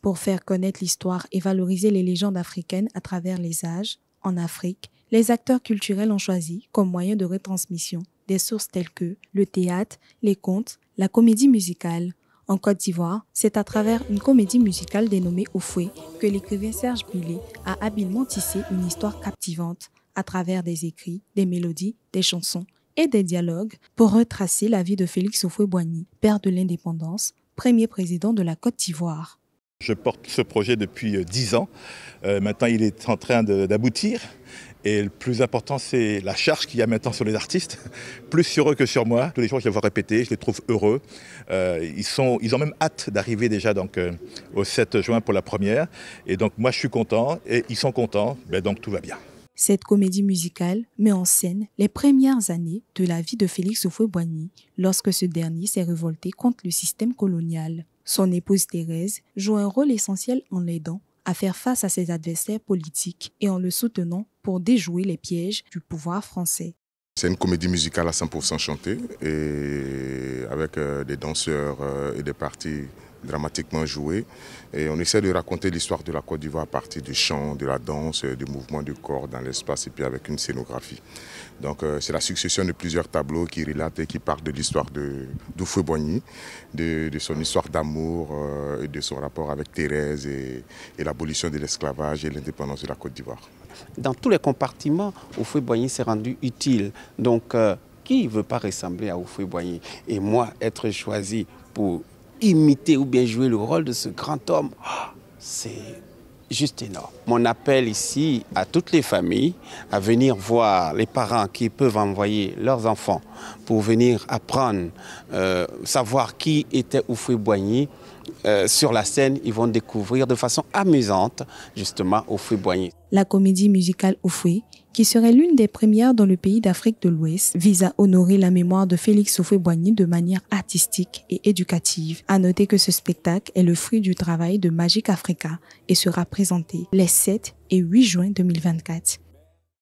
Pour faire connaître l'histoire et valoriser les légendes africaines à travers les âges, en Afrique, les acteurs culturels ont choisi comme moyen de retransmission des sources telles que le théâtre, les contes, la comédie musicale. En Côte d'Ivoire, c'est à travers une comédie musicale dénommée Oufoué que l'écrivain Serge Bulé a habilement tissé une histoire captivante à travers des écrits, des mélodies, des chansons et des dialogues pour retracer la vie de Félix Houphouët-Boigny, père de l'indépendance, premier président de la Côte d'Ivoire. Je porte ce projet depuis 10 ans. Maintenant, il est en train d'aboutir. Et le plus important, c'est la charge qu'il y a maintenant sur les artistes, plus sur eux que sur moi. Tous les jours, je les vois répéter, je les trouve heureux. Ils ont même hâte d'arriver déjà au 7 juin pour la première. Et donc, moi, je suis content et ils sont contents. Donc, tout va bien. Cette comédie musicale met en scène les premières années de la vie de Félix Houphouët-Boigny lorsque ce dernier s'est révolté contre le système colonial. Son épouse Thérèse joue un rôle essentiel en l'aidant à faire face à ses adversaires politiques et en le soutenant pour déjouer les pièges du pouvoir français. C'est une comédie musicale à 100% chantée et avec des danseurs et des parties dramatiquement jouées. Et on essaie de raconter l'histoire de la Côte d'Ivoire à partir du chant, de la danse, du mouvement du corps dans l'espace et puis avec une scénographie. Donc c'est la succession de plusieurs tableaux qui relatent et qui parlent de l'histoire d'Houphouët-Boigny, de son histoire d'amour et de son rapport avec Thérèse et l'abolition de l'esclavage et l'indépendance de la Côte d'Ivoire. Dans tous les compartiments, Houphouët-Boigny s'est rendu utile. Donc qui ne veut pas ressembler à Houphouët-Boigny? Et moi, être choisi pour imiter ou bien jouer le rôle de ce grand homme, c'est juste énorme. Mon appel ici à toutes les familles à venir voir les parents qui peuvent envoyer leurs enfants pour venir apprendre, savoir qui était Houphouët-Boigny. Sur la scène, ils vont découvrir de façon amusante justement Houphouët-Boigny. La comédie musicale Oufoué, qui serait l'une des premières dans le pays d'Afrique de l'Ouest, vise à honorer la mémoire de Félix Houphouët-Boigny de manière artistique et éducative. À noter que ce spectacle est le fruit du travail de Magic Africa et sera présenté les 7 et 8 juin 2024.